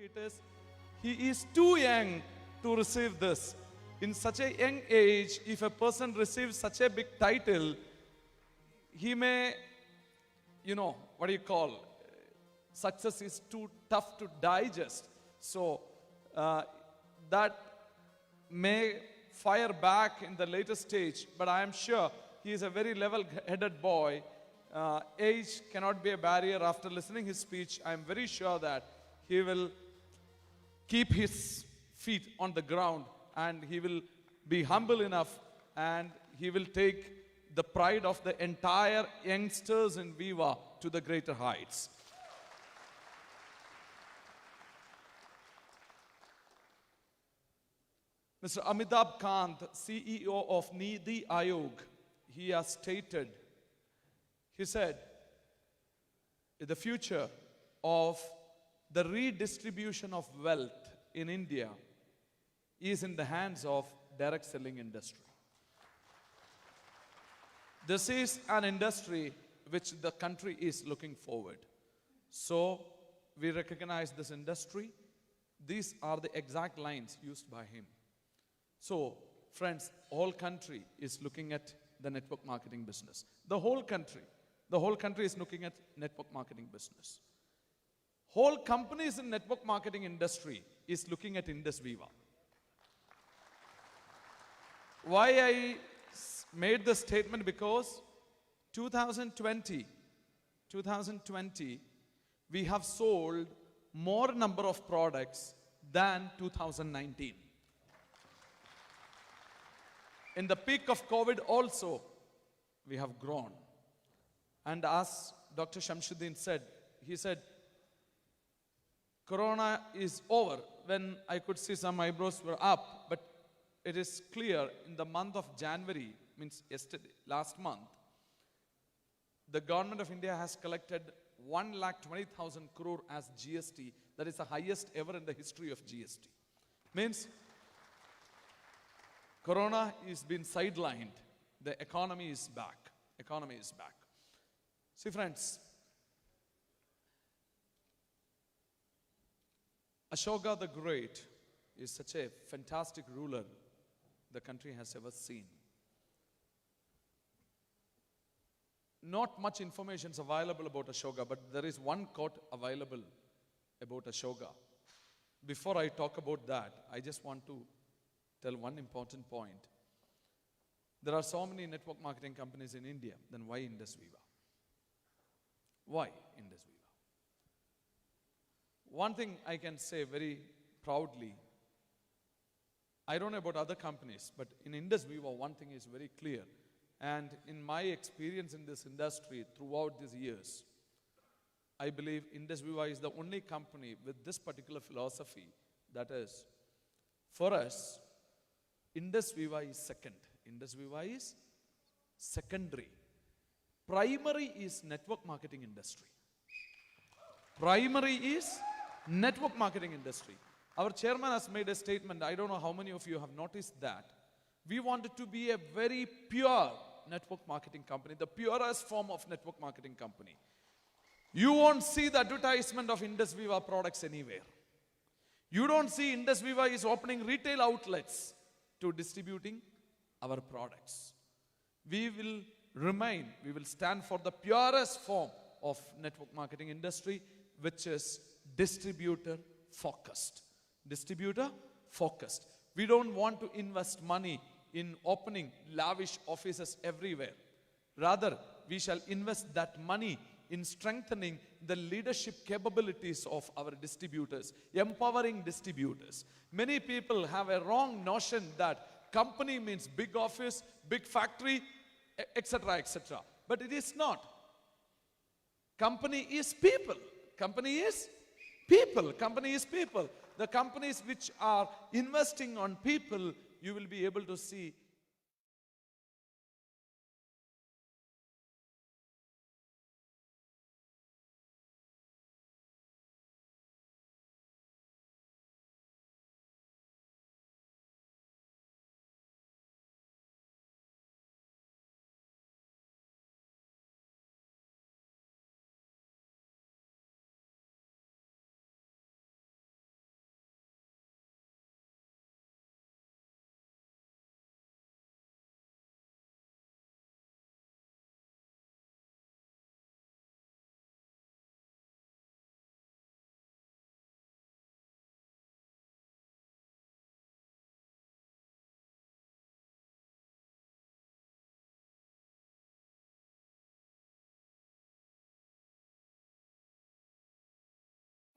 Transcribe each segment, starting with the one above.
it is, he is too young to receive this. In such a young age, if a person receives such a big title, he may, what do you call, success is too tough to digest. So that may fire back in the later stage, but I am sure he is a very level-headed boy. Age cannot be a barrier. After listening his speech, I am very sure that he will keep his feet on the ground and he will be humble enough and he will take the pride of the entire youngsters in Viva to the greater heights. Mr. Amitabh Kant, CEO of Niti Aayog, he has stated, he said, the future of the redistribution of wealth in India is in the hands of direct selling industry. This is an industry which the country is looking forward. So we recognize this industry. These are the exact lines used by him. So friends, whole country is looking at the network marketing business. The whole country is looking at network marketing business. Whole companies in network marketing industry is looking at Indus Viva. Why I made this statement? Because 2020, we have sold more number of products than 2019. In the peak of COVID also, we have grown. And as Dr. Shamsuddin said, he said, Corona is over. When I could see some eyebrows were up, but it is clear in the month of January, means yesterday, last month, the government of India has collected 1,20,000 crore as GST. That is the highest ever in the history of GST. Means Corona is been sidelined. The economy is back. Economy is back. See friends, Ashoka the Great is such a fantastic ruler the country has ever seen. Not much information is available about Ashoka, but there is one quote available about Ashoka. Before I talk about that, I just want to tell one important point. There are so many network marketing companies in India, then why Indus Viva? Why Indus Viva? One thing I can say very proudly, I don't know about other companies, but in Indus Viva, one thing is very clear. And in my experience in this industry throughout these years, I believe Indus Viva is the only company with this particular philosophy. That is, for us, Indus Viva is second. Indus Viva is secondary. Primary is network marketing industry. Primary is network marketing industry. Our chairman has made a statement. I don't know how many of you have noticed that. We wanted to be a very pure network marketing company, the purest form of network marketing company. You won't see the advertisement of Indus Viva products anywhere. You don't see Indus Viva is opening retail outlets to distributing our products. We will stand for the purest form of network marketing industry, which is distributor focused. Distributor focused. We don't want to invest money in opening lavish offices everywhere. Rather, we shall invest that money in strengthening the leadership capabilities of our distributors, empowering distributors. Many people have a wrong notion that company means big office, big factory, etc., etc. But it is not. Company is people. Company is people. Company is people. The companies which are investing on people, you will be able to see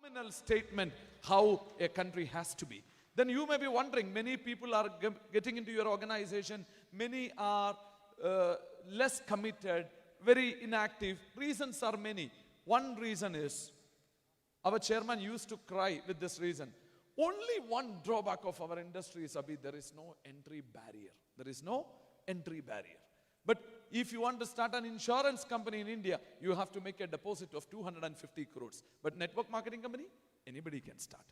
phenomenal statement how a country has to be. Then you may be wondering, many people are getting into your organization, many are less committed, very inactive. Reasons are many. One reason is, our chairman used to cry with this reason. Only one drawback of our industry is, Abhi, there is no entry barrier. There is no entry barrier. But if you want to start an insurance company in India, you have to make a deposit of 250 crores. But network marketing company, anybody can start.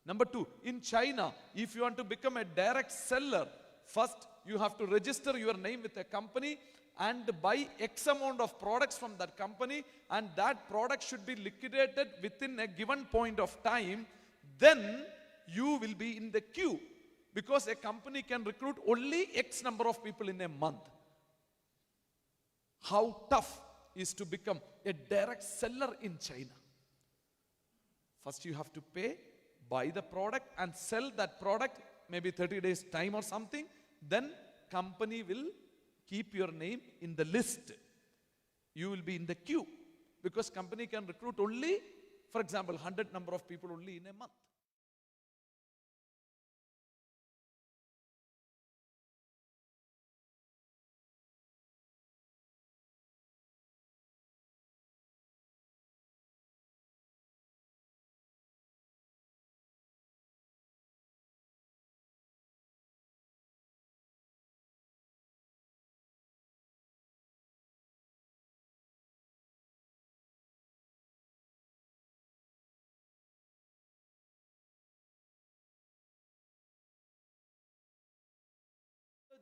Number two, in China, if you want to become a direct seller, first you have to register your name with a company and buy X amount of products from that company, and that product should be liquidated within a given point of time. Then you will be in the queue, because a company can recruit only X number of people in a month. How tough is to become a direct seller in China? First you have to pay, buy the product and sell that product, maybe 30 days time or something. Then company will keep your name in the list. You will be in the queue, because company can recruit only, for example, 100 number of people only in a month.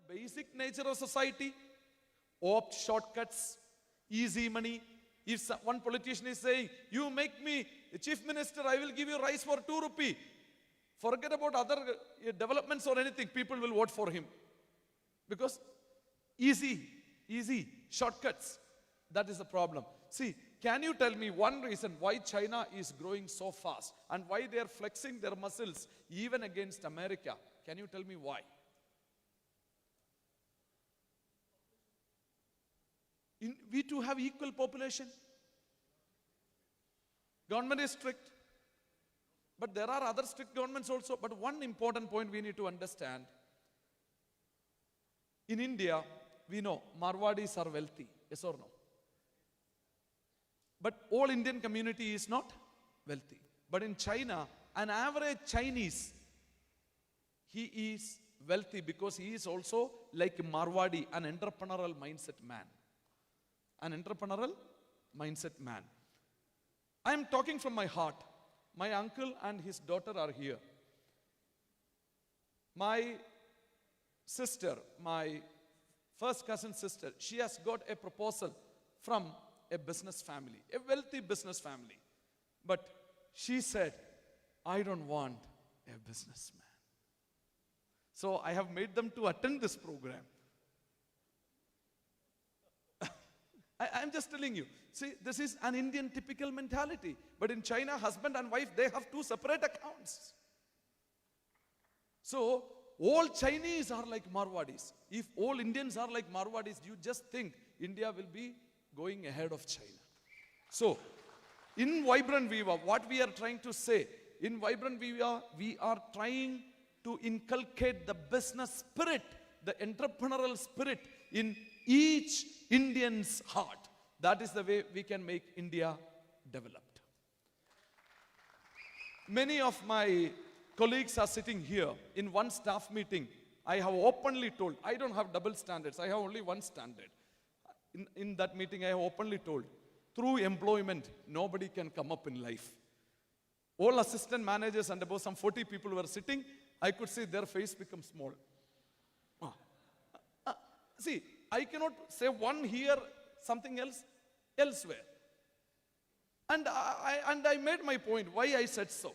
Basic nature of society, opt shortcuts, easy money. If one politician is saying, you make me chief minister, I will give you rice for 2 rupee. Forget about other developments or anything, people will vote for him. Because easy, shortcuts. That is the problem. See, can you tell me one reason why China is growing so fast and why they are flexing their muscles even against America? Can you tell me why? We too have equal population. Government is strict. But there are other strict governments also. But one important point we need to understand. In India, we know Marwadis are wealthy. Yes or no? But all Indian community is not wealthy. But in China, an average Chinese, he is wealthy because he is also like Marwadi, an entrepreneurial mindset man. An entrepreneurial mindset man. I am talking from my heart. My uncle and his daughter are here. My sister, my first cousin sister, she has got a proposal from a business family, a wealthy business family. But she said, I don't want a businessman. So I have made them to attend this program. I'm just telling you. See, this is an Indian typical mentality. But in China, husband and wife, they have 2 separate accounts. So, all Chinese are like Marwadis. If all Indians are like Marwadis, you just think India will be going ahead of China. So, in Vibrant Viva, what we are trying to say, in Vibrant Viva, we are trying to inculcate the business spirit, the entrepreneurial spirit in each Indian's heart. That is the way we can make India developed. Many of my colleagues are sitting here. In one staff meeting, I have openly told, I don't have double standards, I have only one standard. In that meeting, I have openly told, through employment, nobody can come up in life. All assistant managers and about some 40 people were sitting, I could see their face become small. See, I cannot say one here, something else, elsewhere. And I made my point, why I said so.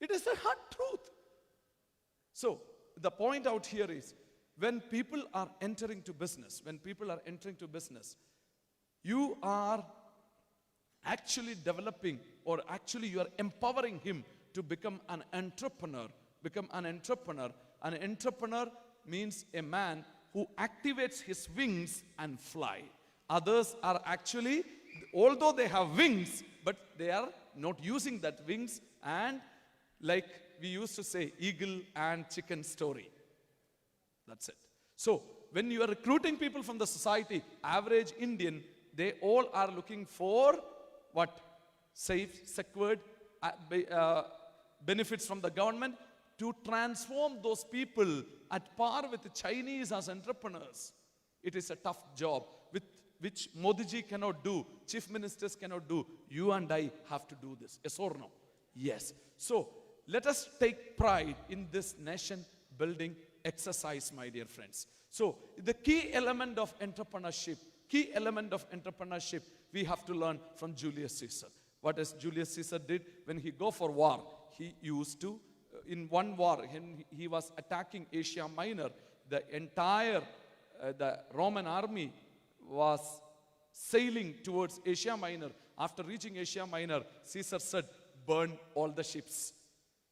It is a hard truth. So, the point out here is, when people are entering to business, you are actually developing, or actually you are empowering him to become an entrepreneur. An entrepreneur means a man who activates his wings and fly. Others are actually, although they have wings, but they are not using that wings And like we used to say, eagle and chicken story. That's it. So when you are recruiting people from the society, average Indian, they all are looking for what? Safe, secured benefits from the government to transform those people at par with the Chinese as entrepreneurs. It is a tough job with which Modi ji cannot do, chief ministers cannot do. You and I have to do this. Yes or no? Yes. So let us take pride in this nation building exercise, my dear friends. So the key element of entrepreneurship, we have to learn from Julius Caesar. What does Julius Caesar did when he go for war? He used to, in one war, he was attacking Asia Minor. The entire the Roman army was sailing towards Asia Minor. After reaching Asia Minor, Caesar said, burn all the ships.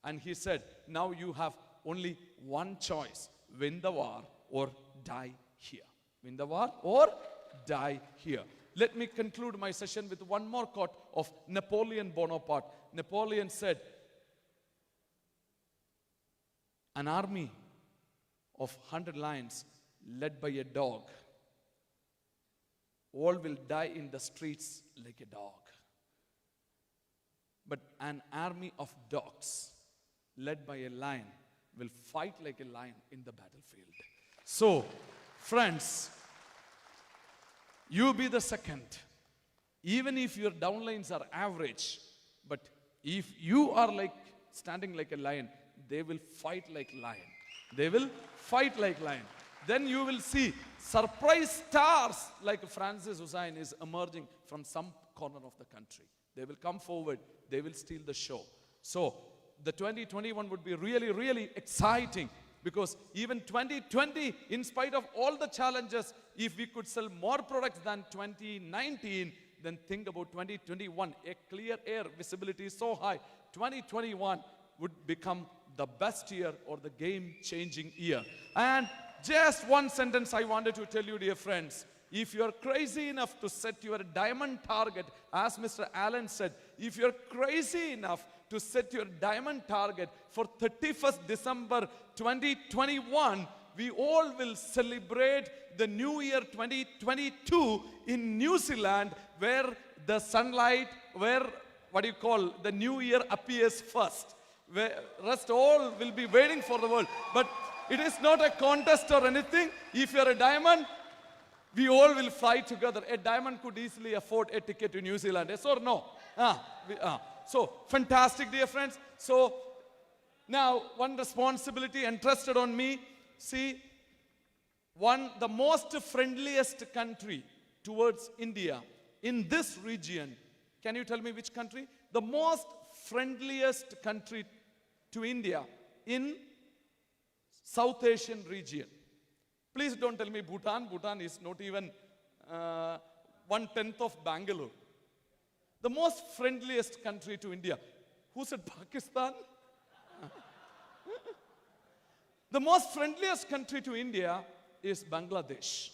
And he said, now you have only one choice, win the war or die here. Win the war or die here. Let me conclude my session with one more quote of Napoleon Bonaparte. Napoleon said, an army of 100 lions led by a dog, all will die in the streets like a dog. But an army of dogs led by a lion will fight like a lion in the battlefield. So, friends, you be the second. Even if your downlines are average, but if you are like standing like a lion, they will fight like lion. They will fight like lion. Then you will see surprise stars like Francis Hussain is emerging from some corner of the country. They will come forward. They will steal the show. So the 2021 would be really, really exciting, because even 2020, in spite of all the challenges, if we could sell more products than 2019, then think about 2021. A clear air visibility is so high. 2021 would become the best year or the game-changing year. And just one sentence I wanted to tell you, dear friends. If you're crazy enough to set your diamond target, as Mr. Allen said, if you're crazy enough to set your diamond target for 31st December 2021, we all will celebrate the New Year 2022 in New Zealand, where the sunlight, where the New Year appears first. Where rest all will be waiting for the world. But it is not a contest or anything. If you're a diamond, we all will fly together. A diamond could easily afford a ticket to New Zealand. Yes or no? So, fantastic, dear friends. So, now one responsibility entrusted on me. See, the most friendliest country towards India in this region. Can you tell me which country? The most friendliest country to India in South Asian region. Please don't tell me Bhutan. Bhutan is not even 1/10 of Bangalore. The most friendliest country to India. Who said Pakistan? The most friendliest country to India is Bangladesh.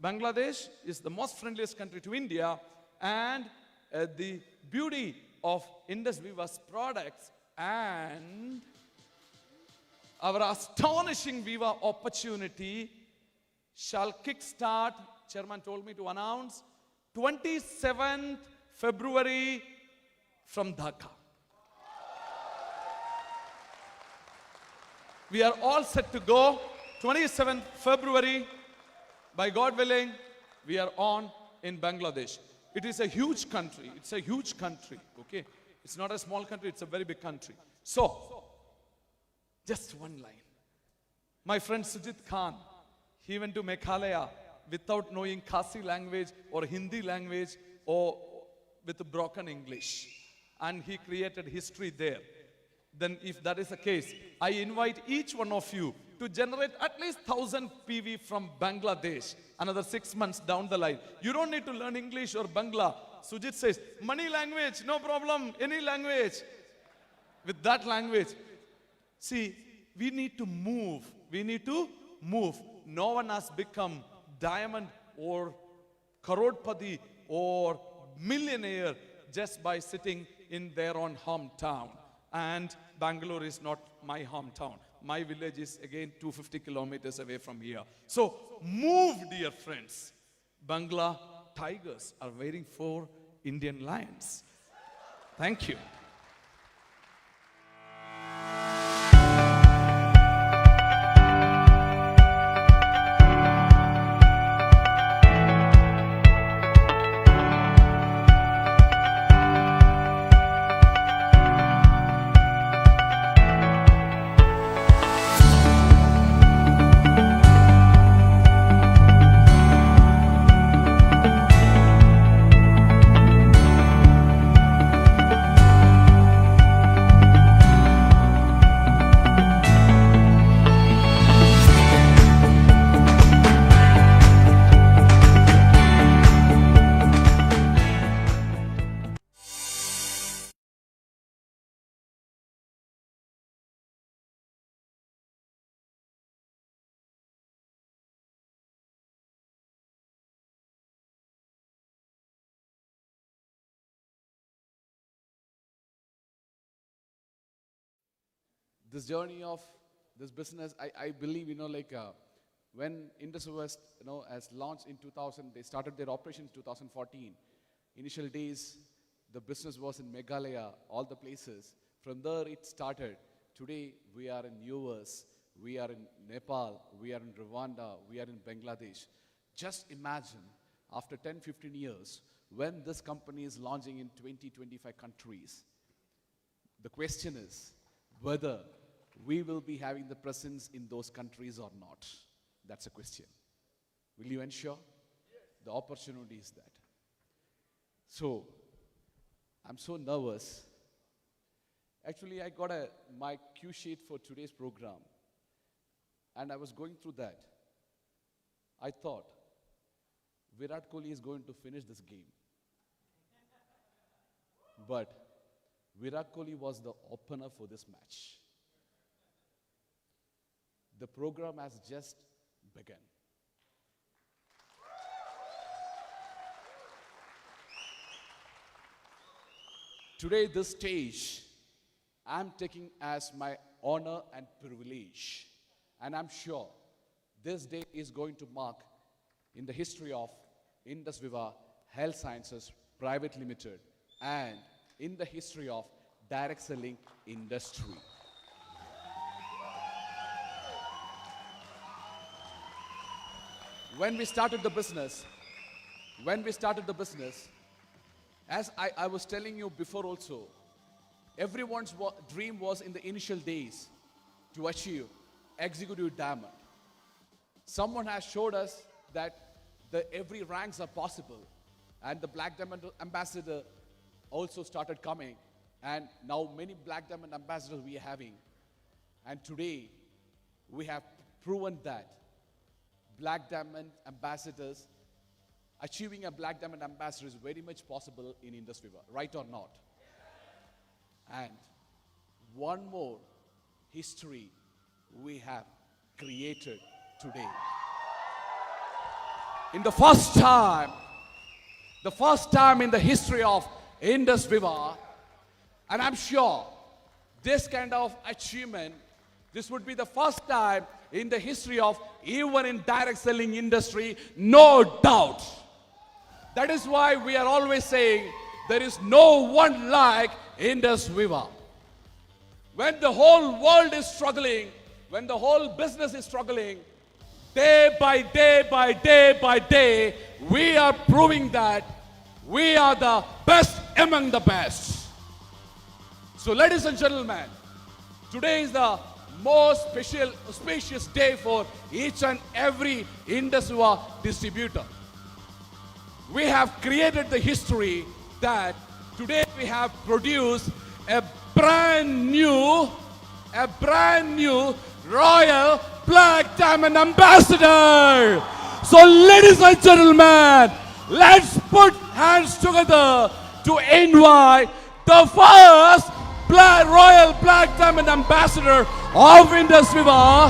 Bangladesh is the most friendliest country to India, and the beauty of Indus Viva's products and our astonishing Viva opportunity shall kickstart, Chairman told me to announce, 27th February from Dhaka. We are all set to go. 27th February, by God willing, we are on in Bangladesh. It is a huge country. It's a huge country, okay? It's not a small country, it's a very big country. So, just one line. My friend Sujit Khan, he went to Meghalaya without knowing Khasi language or Hindi language or with broken English. And he created history there. Then if that is the case, I invite each one of you to generate at least 1,000 PV from Bangladesh another 6 months down the line. You don't need to learn English or Bangla. Sujit says, money language, no problem, any language. With that language, see, we need to move. We need to move. No one has become diamond or crorepati or millionaire just by sitting in their own hometown. And Bangalore is not my hometown. My village is again 250 kilometers away from here. So move, dear friends. Bangla tigers are waiting for Indian lions. Thank you. This journey of this business, I believe, when Indus West, has launched in 2000, they started their operations in 2014. Initial days, the business was in Meghalaya, all the places. From there, it started. Today, we are in US, we are in Nepal, we are in Rwanda, we are in Bangladesh. Just imagine, after 10, 15 years, when this company is launching in 20, 25 countries, the question is whether we will be having the presence in those countries or not. That's a question. Will you ensure? The opportunity is that. So, I'm so nervous. Actually, I got my cue sheet for today's program, and I was going through that. I thought, Virat Kohli is going to finish this game. But Virat Kohli was the opener for this match. The program has just begun. Today, this stage, I'm taking as my honor and privilege. And I'm sure this day is going to mark in the history of Indus Viva Health Sciences Private Limited and in the history of direct selling industry. When we started the business, as I was telling you before also, everyone's dream was in the initial days to achieve executive diamond. Someone has showed us that every ranks are possible, and the Black Diamond Ambassador also started coming, and now many Black Diamond Ambassadors we are having. And today, we have proven that Black Diamond Ambassadors, achieving a Black Diamond Ambassador is very much possible in Indus Viva, right or not? And one more history we have created today. In the first time in the history of Indus Viva, and I'm sure this kind of achievement, this would be the first time in the history of even in direct selling industry, no doubt. That is why we are always saying there is no one like Indus Viva. When the whole world is struggling, when the whole business is struggling, day by day, we are proving that we are the best among the best. So ladies and gentlemen, today is the most spacious day for each and every Indus Viva distributor. We have created the history that today we have produced a brand new Royal Black Diamond Ambassador. So ladies and gentlemen, let's put hands together to invite the first Royal Black Diamond Ambassador of Indus Viva,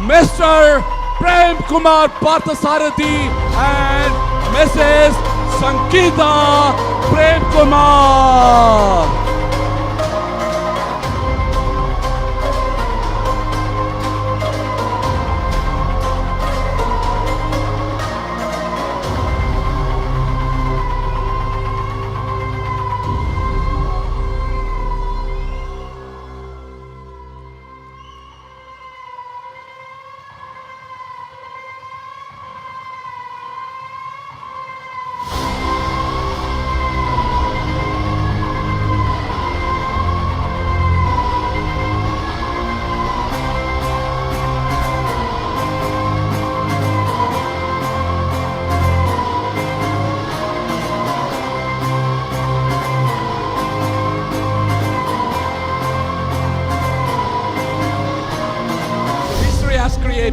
Mr. Prem Kumar Parthasarathi and Mrs. Sangeeta Prem Kumar.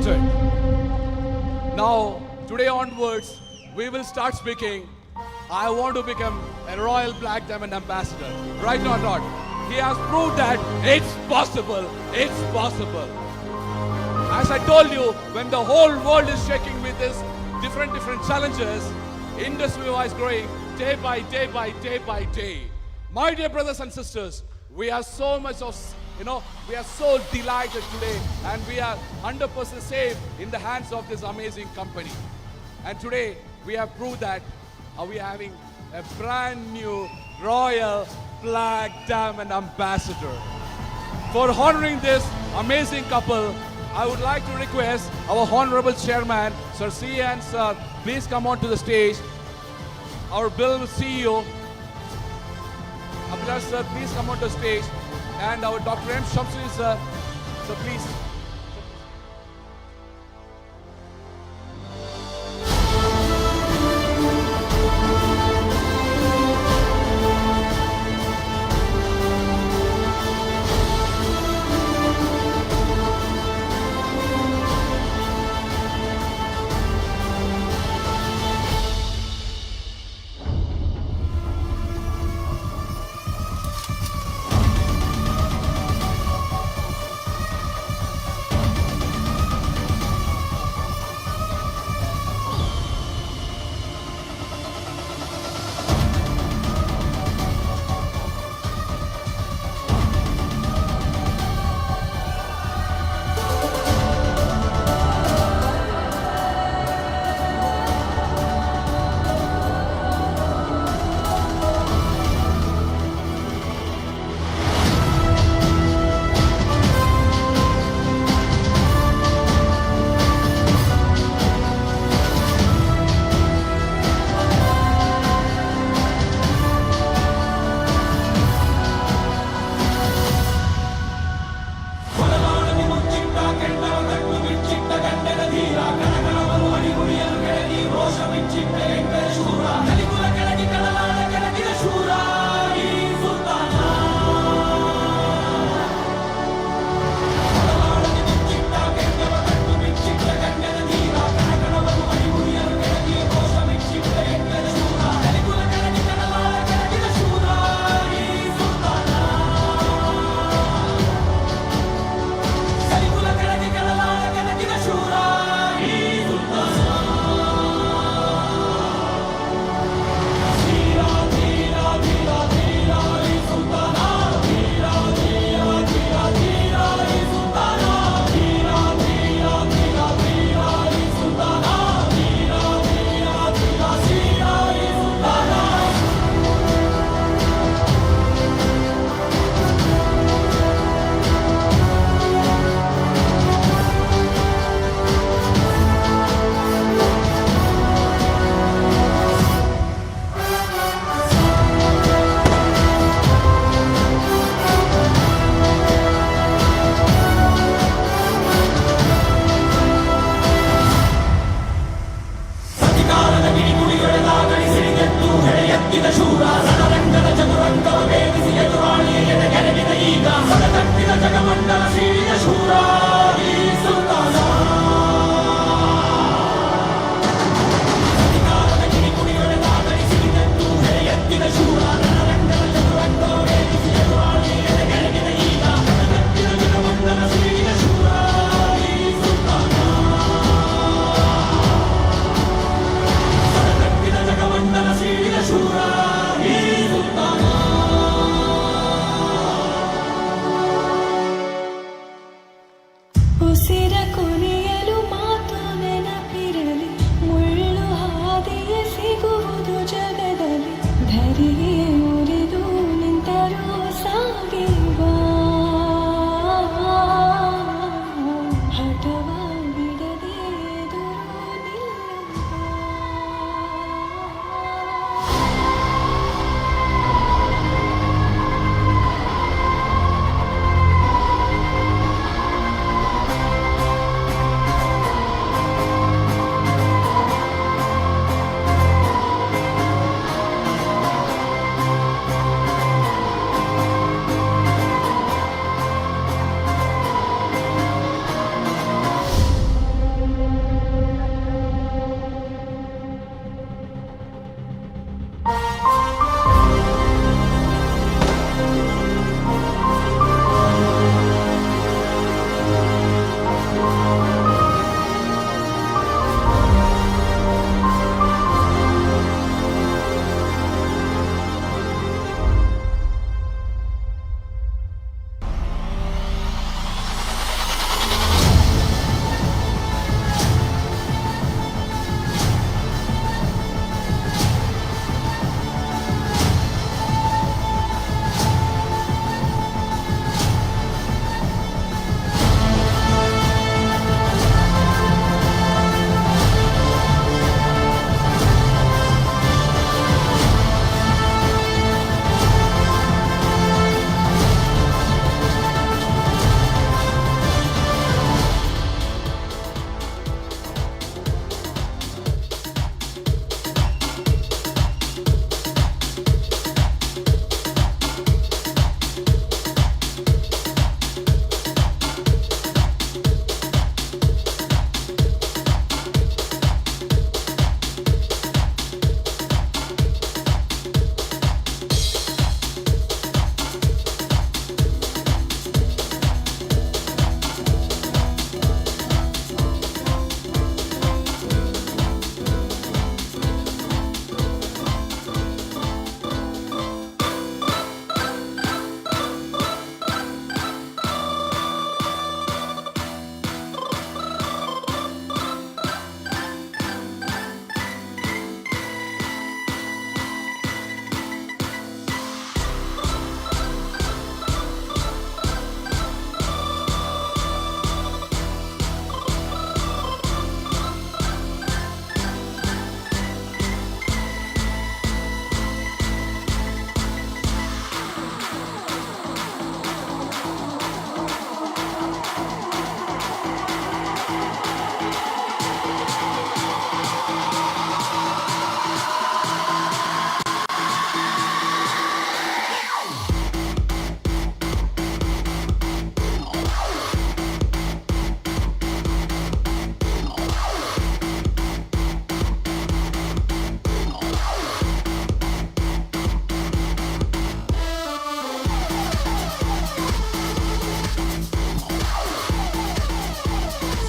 started. Now, today onwards, we will start speaking. I want to become a Royal Black Diamond Ambassador. Right or not? He has proved that it's possible. It's possible. As I told you, when the whole world is shaking with this different challenges, industry-wise growing day by day by day by day. My dear brothers and sisters, we are so much of, we are so delighted today, and we are 100% safe in the hands of this amazing company. And today, we have proved that we are having a brand new Royal Black Diamond Ambassador. For honoring this amazing couple, I would like to request our Honorable Chairman, Sir C.N. Sir, please come on to the stage. Our Bill CEO, Abhilash Sir, please come on to the stage. And our Dr. M. Shamsuri Sir, so please. Shura,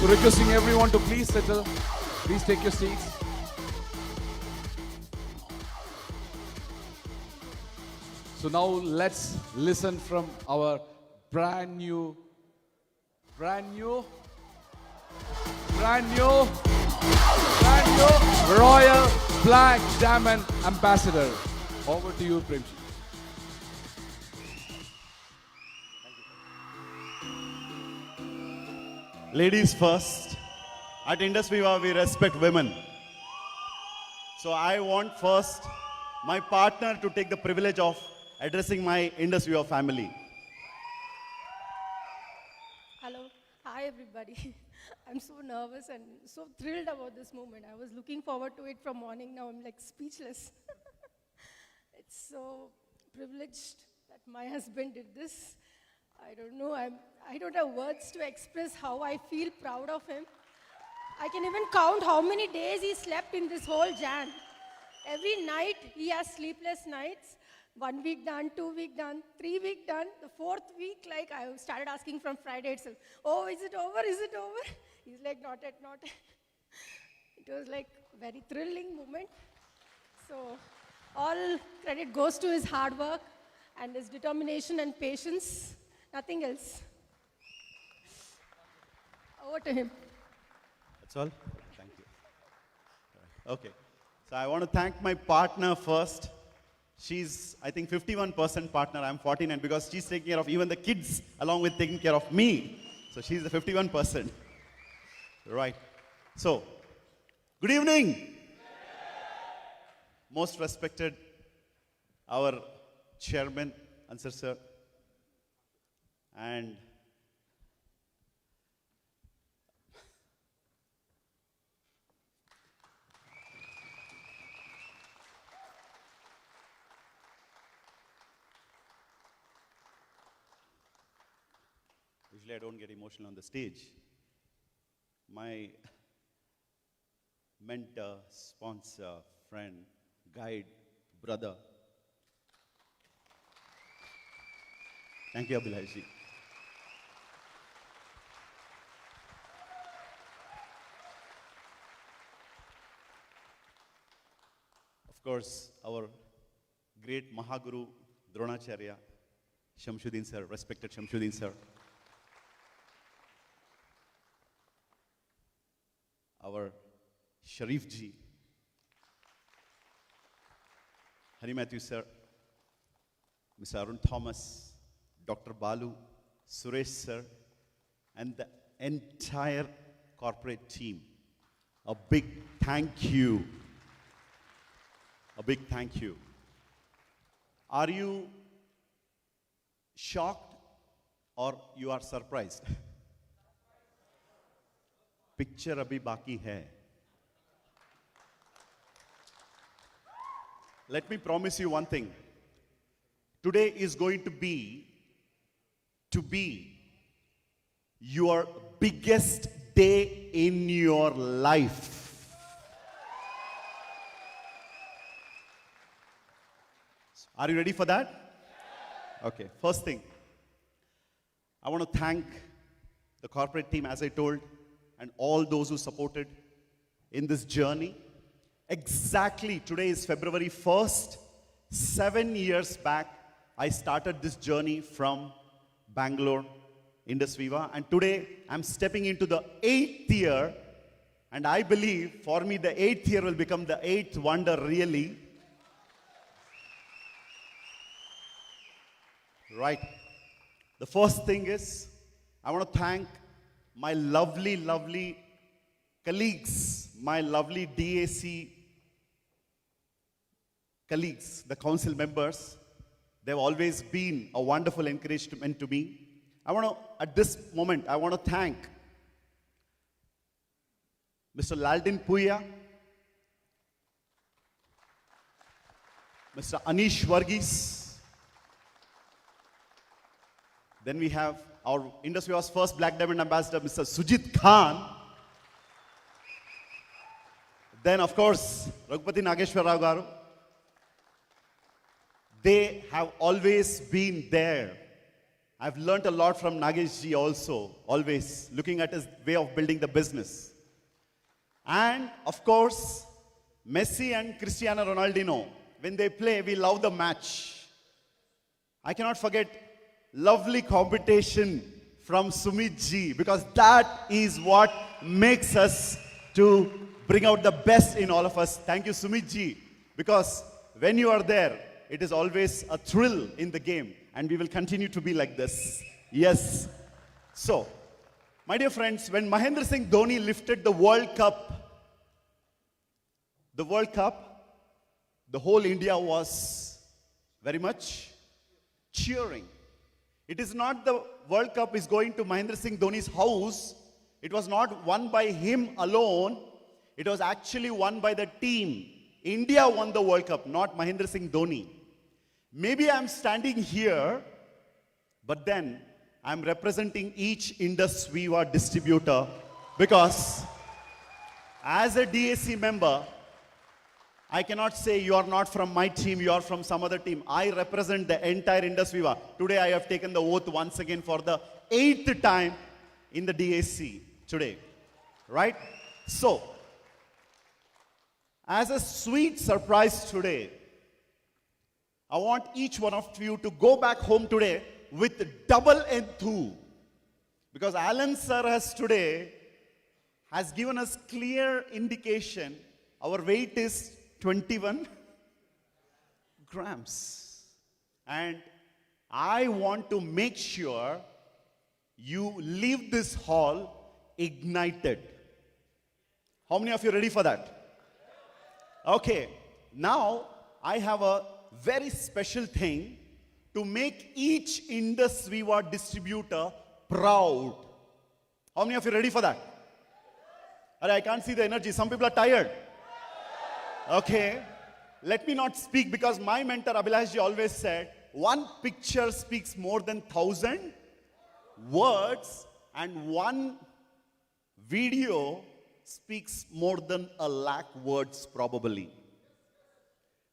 So requesting everyone to please settle. Please take your seats. So now let's listen from our brand new Royal Black Diamond Ambassador. Over to you, Premji. Ladies first. At Indus Viva, we respect women. So I want first my partner to take the privilege of addressing my Indus Viva family. Hello. Hi, everybody. I'm so nervous and so thrilled about this moment. I was looking forward to it from morning. Now I'm like speechless. It's so privileged that my husband did this. I don't know. I don't have words to express how I feel proud of him. I can even count how many days he slept in this whole Jan. Every night he has sleepless nights. 1 week done, 2 week done, 3 week done. The 4th week, like I started asking from Friday itself, oh, is it over? Is it over? He's like, not yet, not yet. It was like very thrilling moment. So all credit goes to his hard work and his determination and patience. Nothing else. Over to him. That's all? Thank you. Okay. So I want to thank my partner first. She's, I think, 51% partner. I'm 49 because she's taking care of even the kids along with taking care of me. So she's the 51%. Right. So, good evening. Most respected, our chairman, Ansar sir, and usually I don't get emotional on the stage. My mentor, sponsor, friend, guide, brother. Thank you, Abhilashi. Of course, our great Mahaguru, Dronacharya, Shamshuddin sir, respected Shamshuddin sir. Our Sharif ji, Hari Matthew sir, Mr. Arun Thomas, Dr. Balu, Suresh sir, and the entire corporate team. A big thank you. A big thank you. Are you shocked or you are surprised? Picture abhi baki hai. Let me promise you one thing. Today is going to be your biggest day in your life. Are you ready for that? Okay, first thing, I want to thank the corporate team, as I told, and all those who supported in this journey. Exactly, today is February 1st. 7 years back, I started this journey from Bangalore, Indus Viva, and today I'm stepping into the 8th year, and I believe for me the 8th year will become the 8th wonder really. Right. The first thing is, I want to thank my lovely, lovely colleagues, my lovely DAC colleagues, the council members. They've always been a wonderful encouragement to me. I want to, at this moment, I want to thank Mr. Laldin Puya, Mr. Anish Varghese. Then we have our Indus Viva's first Black Diamond Ambassador, Mr. Sujit Khan. Then, of course, Raghupati Nageshwar Rao Garu. They have always been there I've learnt a lot from Nagesh ji also, always looking at his way of building the business. And of course, Messi and Cristiano Ronaldo, when they play, we love the match. I cannot forget lovely competition from Sumit ji, because that is what makes us to bring out the best in all of us. Thank you, Sumit ji, because when you are there, it is always a thrill in the game, and we will continue to be like this. Yes. So, my dear friends, when Mahendra Singh Dhoni lifted the World Cup, the whole India was very much cheering. It is not the World Cup is going to Mahendra Singh Dhoni's house. It was not won by him alone. It was actually won by the team. India won the World Cup, not Mahendra Singh Dhoni. Maybe I'm standing here, but then I'm representing each Indus Viva distributor, because as a DAC member, I cannot say you are not from my team, you are from some other team. I represent the entire Indus Viva. Today I have taken the oath once again for the 8th time in the DAC today. Right? So, as a sweet surprise today, I want each one of you to go back home today with double enthu. Because Alan sir has given us clear indication. Our weight is 21 grams. And I want to make sure you leave this hall ignited. How many of you are ready for that? Okay, now I have a very special thing to make each Indus Viva distributor proud. How many of you are ready for that? I can't see the energy. Some people are tired. Okay, let me not speak, because my mentor Abhilash ji always said, one picture speaks more than 1,000 words, and one video speaks more than 1,00,000 words probably.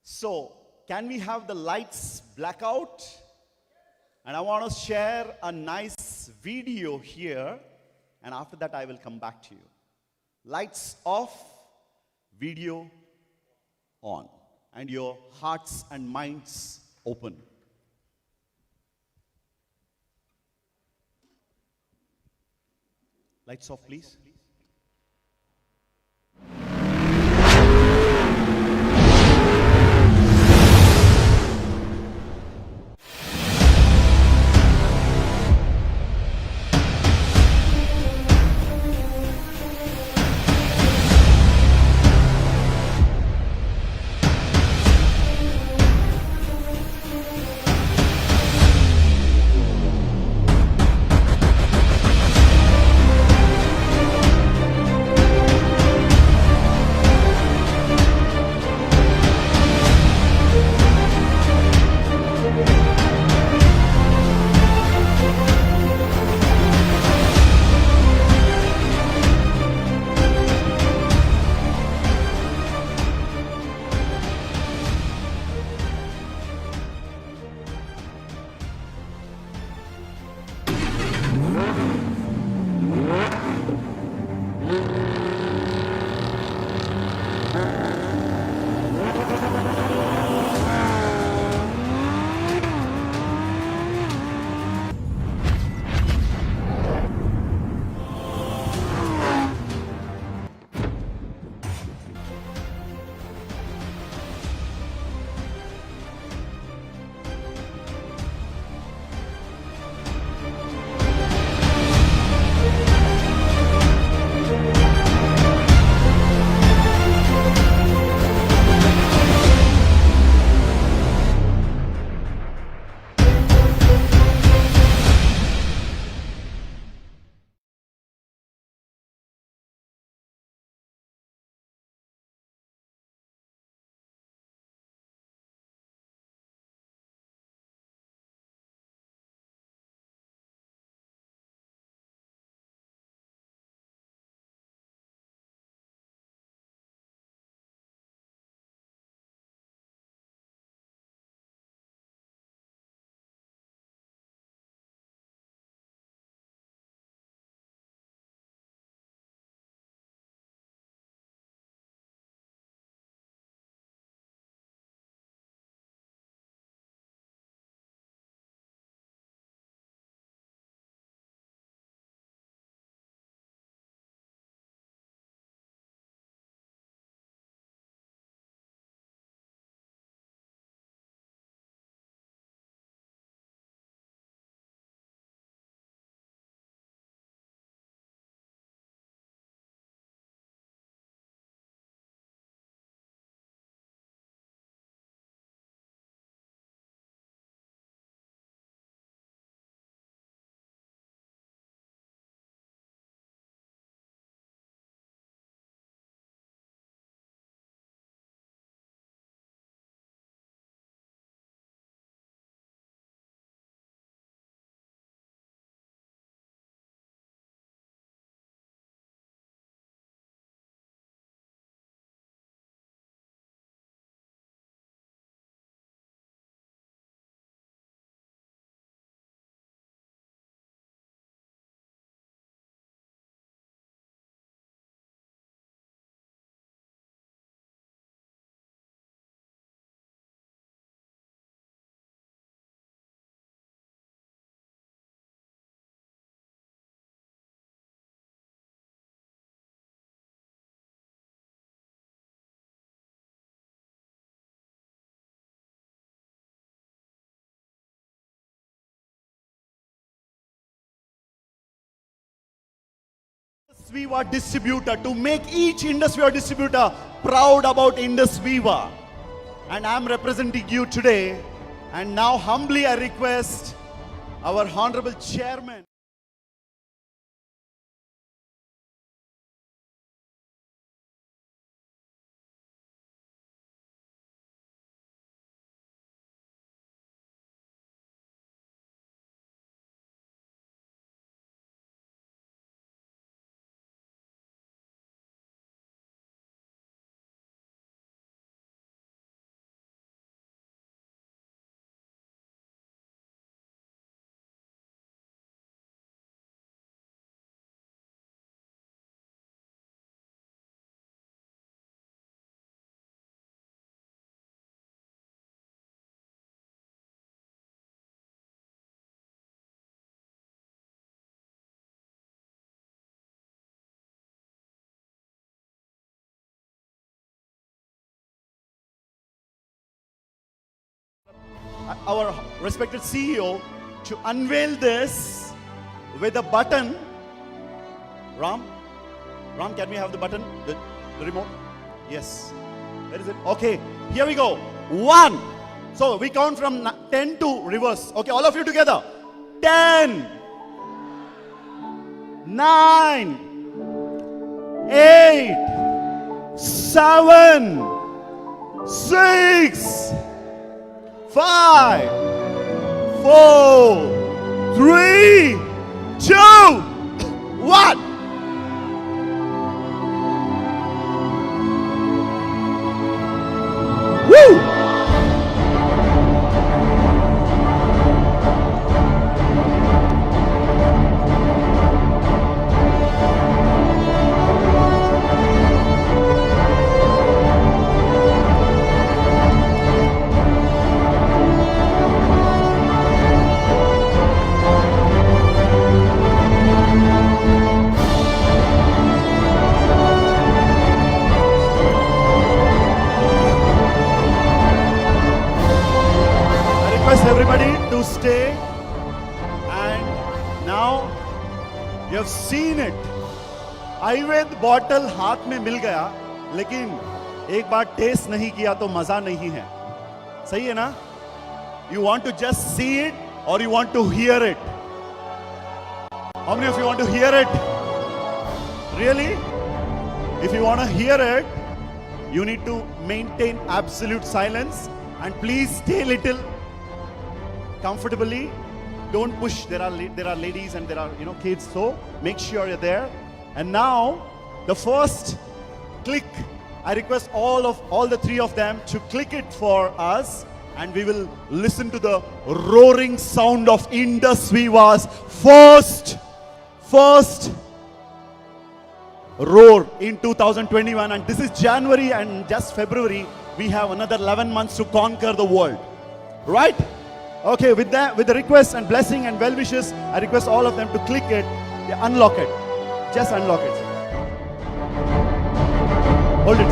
So, can we have the lights black out? And I want to share a nice video here, and after that I will come back to you. Lights off, video on, and your hearts and minds open. Lights off, please. Viva distributor, to make each Indus Viva distributor proud about Indus Viva. And I'm representing you today. And now humbly I request our Honorable Chairman. Our respected CEO to unveil this with a button. Ram, can we have the button? The remote? Yes. Where is it? Okay, here we go. 1. So we count from 10 to reverse. Okay, all of you together. 10, 9, 8, 7, 6, 5, 4, 3, 2, 1. Woo! Everybody to stay, and now you have seen it. Ayurveda bottle हाथ में मिल गया, लेकिन एक बार test नहीं किया तो मजा नहीं है. सही है ना? You want to just see it or you want to hear it? How many of you want to hear it? Really? If you want to hear it, you need to maintain absolute silence and please stay little comfortably. Don't push. There are ladies and there are kids, so make sure you're there. And now the first click, I request all the three of them to click it for us, and we will listen to the roaring sound of Indus Viva's first roar in 2021. And this is January, and just February we have another 11 months to conquer the world, right? Okay, with the request and blessing and well wishes, I request all of them to click it, unlock it. Just unlock it. Hold it.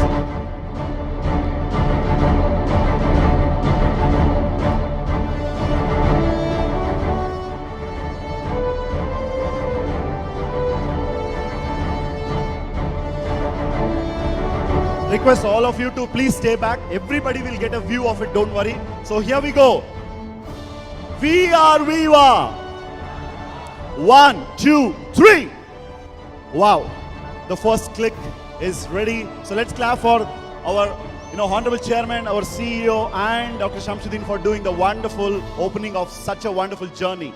Request all of you to please stay back. Everybody will get a view of it, don't worry. So here we go. We are Viva. 1, 2, 3. Wow. The first click is ready. So let's clap for our Honorable Chairman, our CEO, and Dr. Shamsuddin for doing the wonderful opening of such a wonderful journey.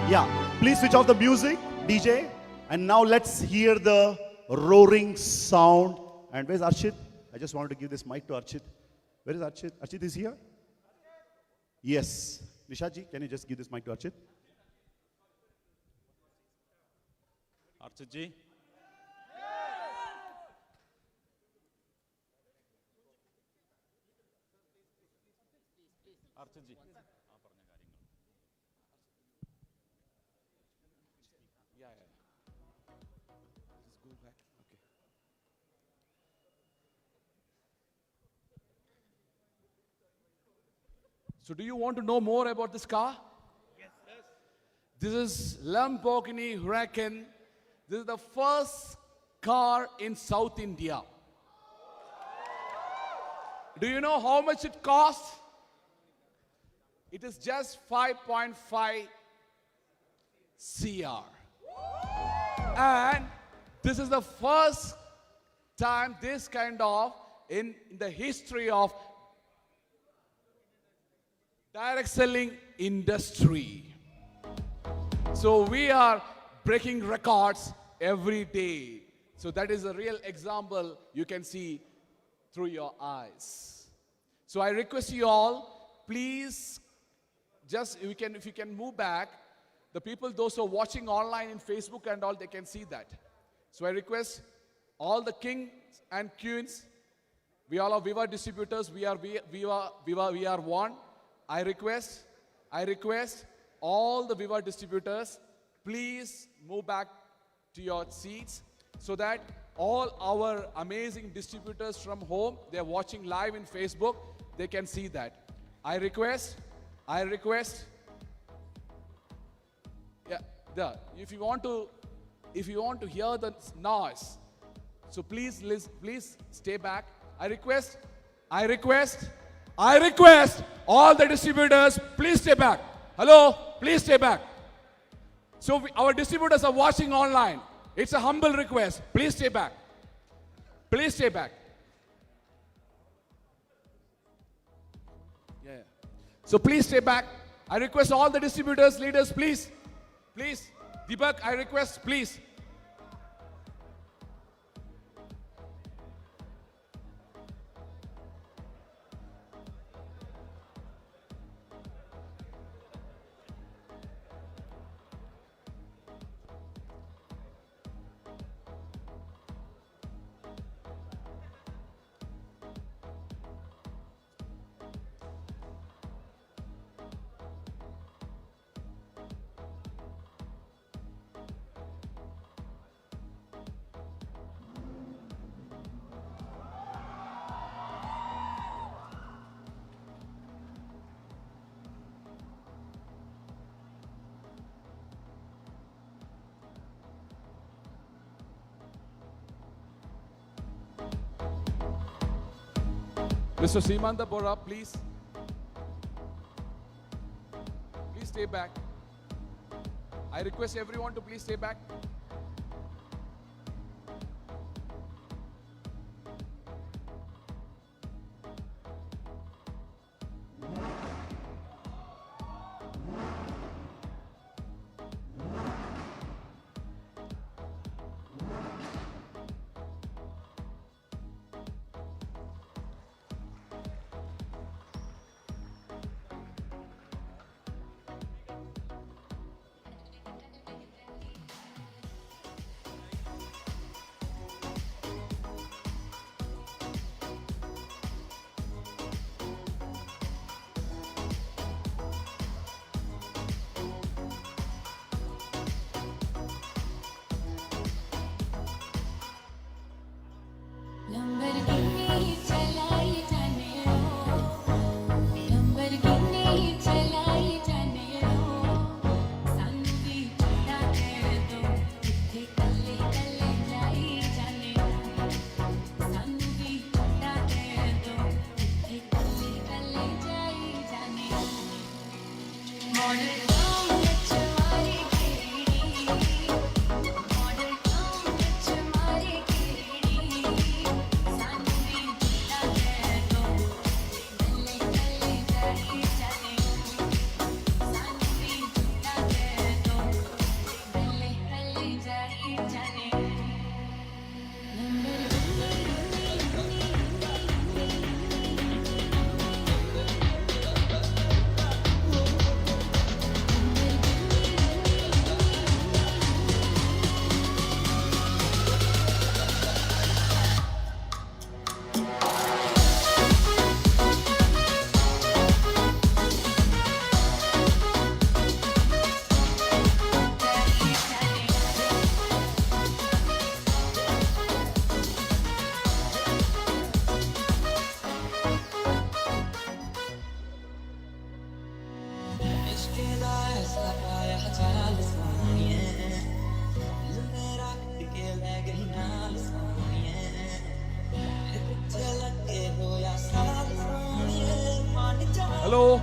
Yeah. Please switch off the music, DJ. And now let's hear the roaring sound. And where's Archit? I just wanted to give this mic to Archit. Where is Archit? Archit is here? Yes. Nishaji, can you just give this mic to Archit? Archit ji. Archit ji. Just go back. Okay. So do you want to know more about this car? Yes. This is Lamborghini Huracan This is the first car in South India. Do you know how much it costs? It is just 5.5 CR. And this is the first time this kind of, in the history of direct selling industry. So we are breaking records every day. So that is a real example you can see through your eyes. So I request you all, please, just if you can move back, the people, those who are watching online in Facebook and all, they can see that. So I request all the kings and queens, we all are Viva distributors, we are one. I request all the Viva distributors, please move back to your seats so that all our amazing distributors from home, they're watching live in Facebook, they can see that. I request, yeah, if you want to hear the noise, so please stay back. I request all the distributors, please stay back. Hello, please stay back. So our distributors are watching online. It's a humble request. Please stay back. Please stay back. Yeah. So please stay back. I request all the distributors, leaders, please. Deepak, I request, please. Mr. Simanta Bora, please. Please stay back. I request everyone to please stay back. Hello,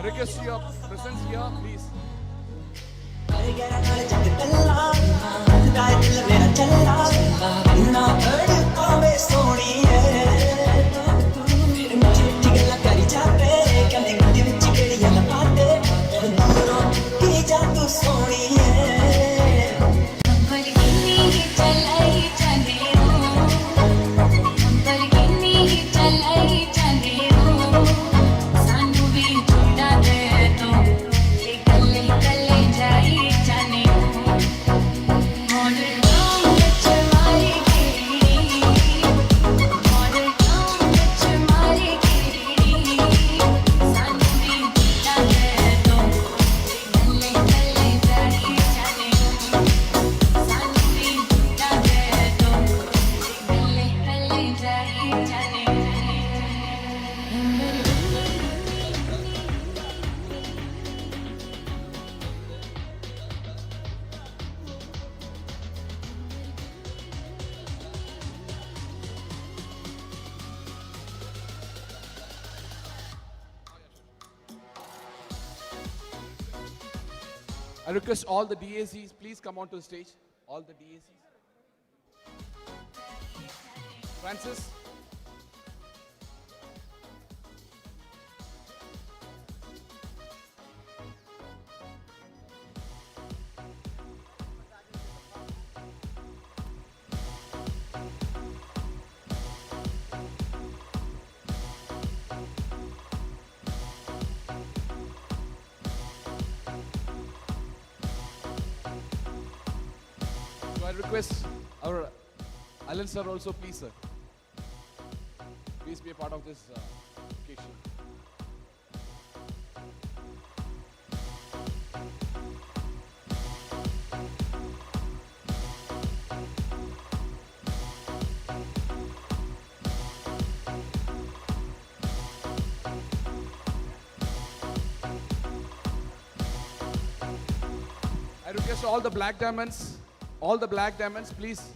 request your presence here, please. I request all the DACs, please come onto the stage. All the DACs. Francis. So I request our Alan sir also, please sir. Please be a part of this occasion. I request all the black diamonds, please.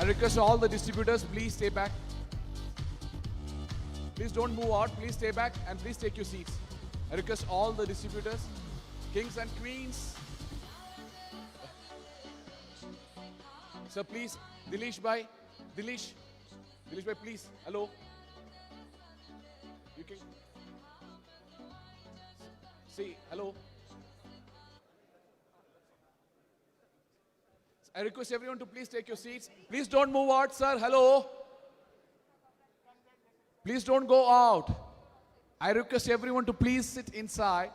I request all the distributors, please stay back. Please don't move out. Please stay back and please take your seats. I request all the distributors, kings and queens. Sir, please, Dilesh bhai, Dilesh bhai, please, hello. You can see, hello. I request everyone to please take your seats. Please don't move out, sir. Hello. Please don't go out. I request everyone to please sit inside.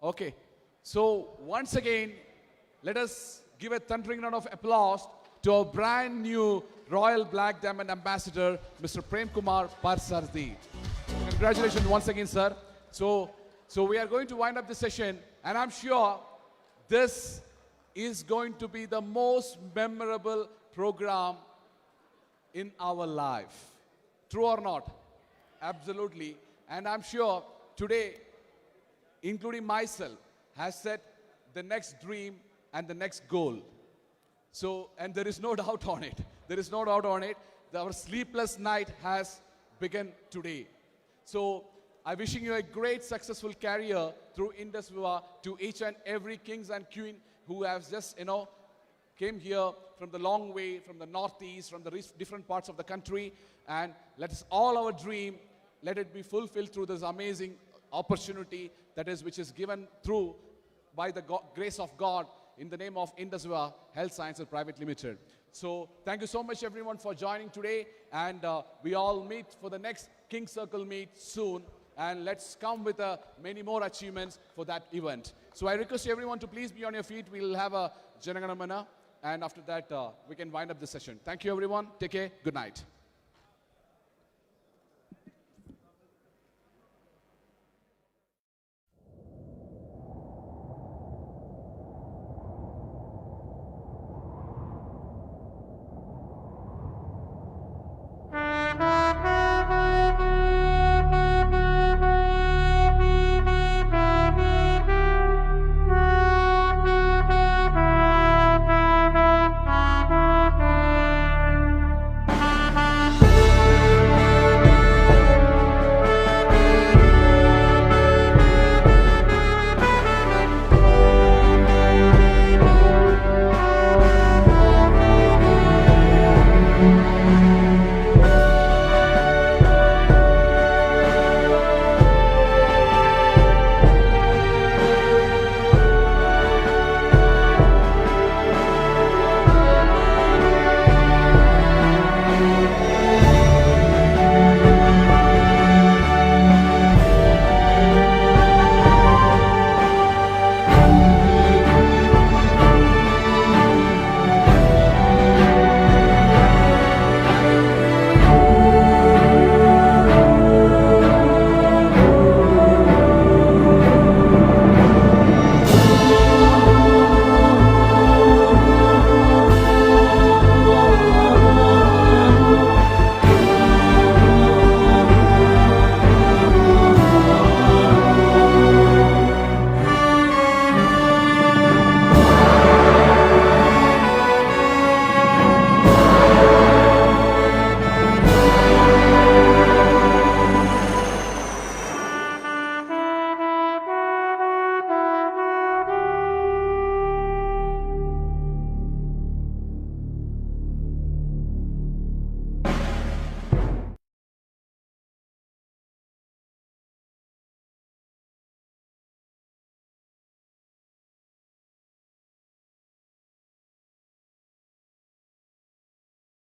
Okay. So once again, let us give a thundering round of applause to our brand new Royal Black Diamond Ambassador, Mr. Prem Kumar Parsardi. Congratulations once again, sir. So we are going to wind up the session, and I'm sure this is going to be the most memorable program in our life. True or not? Absolutely. And I'm sure today, including myself, has set the next dream and the next goal. So, and there is no doubt on it. There is no doubt on it. Our sleepless night has begun today. So, I'm wishing you a great successful career through Indus Viva to each and every kings and queen who have just, came here from the long way, from the northeast, from the different parts of the country. And let us all our dream, let it be fulfilled through this amazing opportunity which is given through by the grace of God in the name of Indus Viva Health Sciences Private Limited. So thank you so much everyone for joining today, and we all meet for the next King Circle meet soon, and let's come with many more achievements for that event. So I request everyone to please be on your feet. We'll have a Jana Gana Mana, and after that we can wind up the session. Thank you everyone. Take care. Good night.